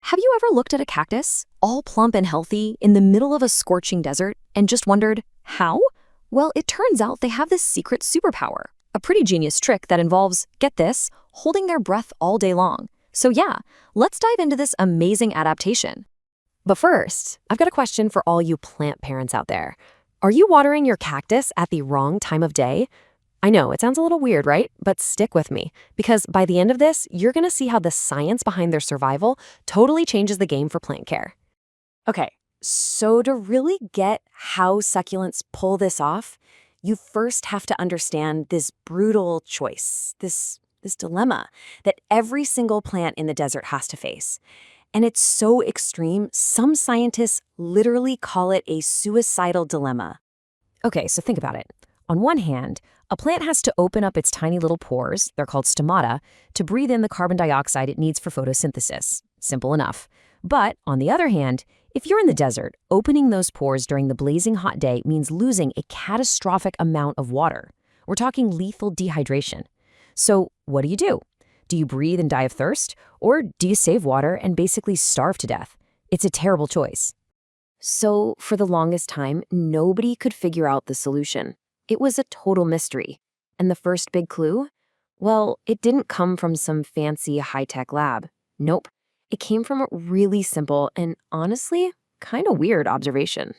Have you ever looked at a cactus, all plump and healthy, in the middle of a scorching desert, and just wondered, how? Well, it turns out they have this secret superpower, a pretty genius trick that involves, get this, holding their breath all day long. So yeah, let's dive into this amazing adaptation. But first, I've got a question for all you plant parents out there. Are you watering your cactus at the wrong time of day? I know, it sounds a little weird, right? But stick with me, because by the end of this, you're gonna see how the science behind their survival totally changes the game for plant care. Okay, so to really get how succulents pull this off, you first have to understand this brutal choice, this dilemma that every single plant in the desert has to face. And it's so extreme, some scientists literally call it a suicidal dilemma. Okay, so think about it. On one hand, a plant has to open up its tiny little pores, they're called stomata, to breathe in the carbon dioxide it needs for photosynthesis. Simple enough. But on the other hand, if you're in the desert, opening those pores during the blazing hot day means losing a catastrophic amount of water. We're talking lethal dehydration. So what do? Do you breathe and die of thirst? Or do you save water and basically starve to death? It's a terrible choice. So for the longest time, nobody could figure out the solution. It was a total mystery. And the first big clue? Well, it didn't come from some fancy high-tech lab. Nope. It came from a really simple and honestly, kind of weird observation.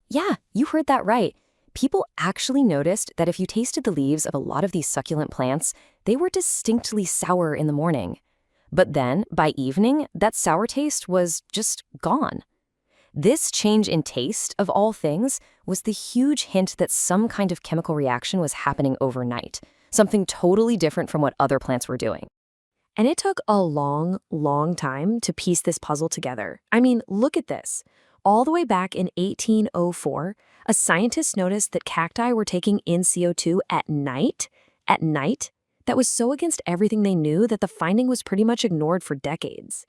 Yeah, you heard that right. People actually noticed that if you tasted the leaves of a lot of these succulent plants, they were distinctly sour in the morning. But then, by evening, that sour taste was just gone. This change in taste, of all things, was the huge hint that some kind of chemical reaction was happening overnight, something totally different from what other plants were doing. And it took a long, long time to piece this puzzle together. I mean, look at this. All the way back in 1804, a scientist noticed that cacti were taking in CO2 at night. At night? That was so against everything they knew that the finding was pretty much ignored for decades.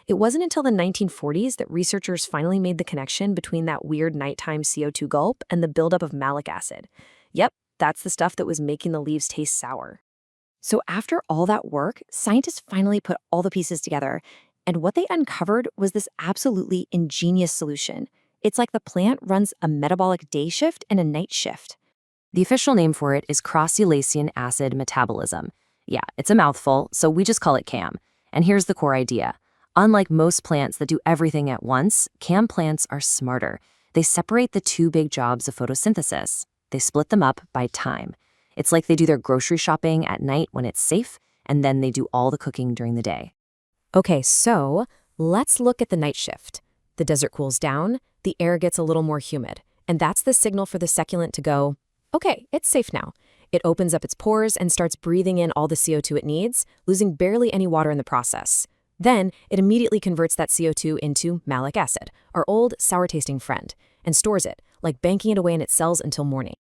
It wasn't until the 1940s that researchers finally made the connection between that weird nighttime CO2 gulp and the buildup of malic acid. Yep, that's the stuff that was making the leaves taste sour. So after all that work, scientists finally put all the pieces together, and what they uncovered was this absolutely ingenious solution. It's like the plant runs a metabolic day shift and a night shift. The official name for it is Crassulacean Acid Metabolism. Yeah, it's a mouthful, so we just call it CAM. And here's the core idea. Unlike most plants that do everything at once, CAM plants are smarter. They separate the two big jobs of photosynthesis. They split them up by time. It's like they do their grocery shopping at night when it's safe, and then they do all the cooking during the day. Okay, so let's look at the night shift. The desert cools down, the air gets a little more humid, and that's the signal for the succulent to go, okay, it's safe now. It opens up its pores and starts breathing in all the CO2 it needs, losing barely any water in the process. Then, it immediately converts that CO2 into malic acid, our old sour-tasting friend, and stores it, like banking it away in its cells until morning.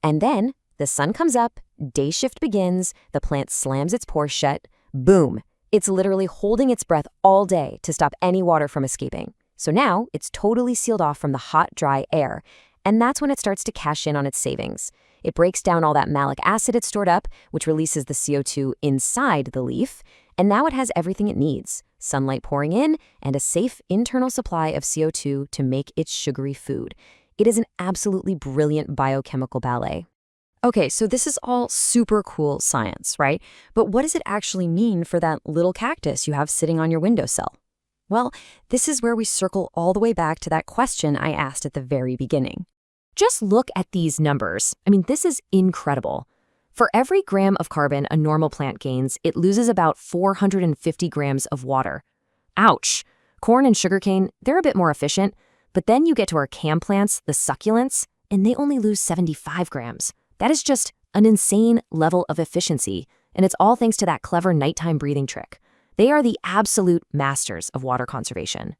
And then, the sun comes up, day shift begins, the plant slams its pores shut, boom! It's literally holding its breath all day to stop any water from escaping. So now, it's totally sealed off from the hot, dry air, and that's when it starts to cash in on its savings. It breaks down all that malic acid it stored up, which releases the CO2 inside the leaf, and now it has everything it needs, sunlight pouring in, and a safe internal supply of CO2 to make its sugary food. It is an absolutely brilliant biochemical ballet. Okay, so this is all super cool science, right? But what does it actually mean for that little cactus you have sitting on your windowsill? Well, this is where we circle all the way back to that question I asked at the very beginning. Just look at these numbers. I mean, this is incredible. For every gram of carbon a normal plant gains, it loses about 450 grams of water. Ouch! Corn and sugarcane, they're a bit more efficient, but then you get to our CAM plants, the succulents, and they only lose 75 grams. That is just an insane level of efficiency, and it's all thanks to that clever nighttime breathing trick. They are the absolute masters of water conservation.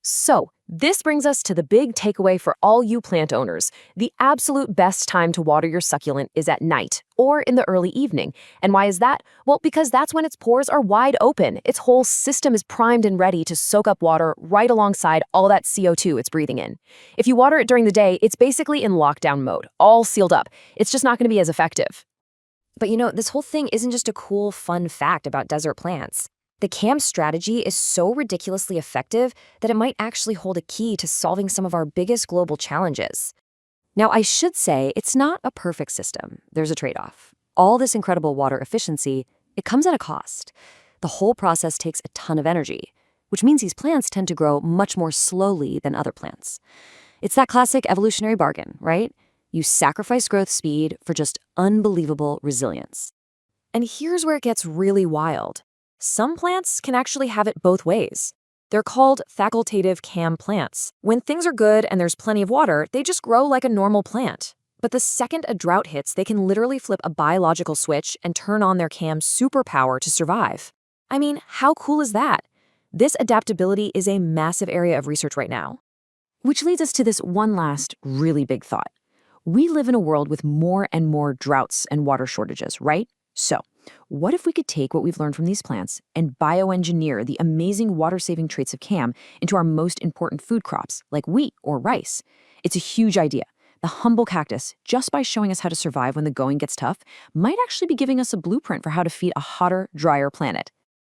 So, this brings us to the big takeaway for all you plant owners. The absolute best time to water your succulent is at night or in the early evening. And why is that? Well, because that's when its pores are wide open. Its whole system is primed and ready to soak up water right alongside all that CO2 it's breathing in. If you water it during the day, it's basically in lockdown mode, all sealed up. It's just not going to be as effective. But you know, this whole thing isn't just a cool, fun fact about desert plants. The CAM strategy is so ridiculously effective that it might actually hold a key to solving some of our biggest global challenges. Now, I should say it's not a perfect system. There's a trade-off. All this incredible water efficiency, it comes at a cost. The whole process takes a ton of energy, which means these plants tend to grow much more slowly than other plants. It's that classic evolutionary bargain, right? You sacrifice growth speed for just unbelievable resilience. And here's where it gets really wild. Some plants can actually have it both ways. They're called facultative CAM plants. When things are good and there's plenty of water, they just grow like a normal plant. But the second a drought hits, they can literally flip a biological switch and turn on their CAM superpower to survive. I mean, how cool is that? This adaptability is a massive area of research right now. Which leads us to this one last really big thought. We live in a world with more and more droughts and water shortages, right? So, what if we could take what we've learned from these plants and bioengineer the amazing water-saving traits of CAM into our most important food crops, like wheat or rice? It's a huge idea. The humble cactus, just by showing us how to survive when the going gets tough, might actually be giving us a blueprint for how to feed a hotter, drier planet.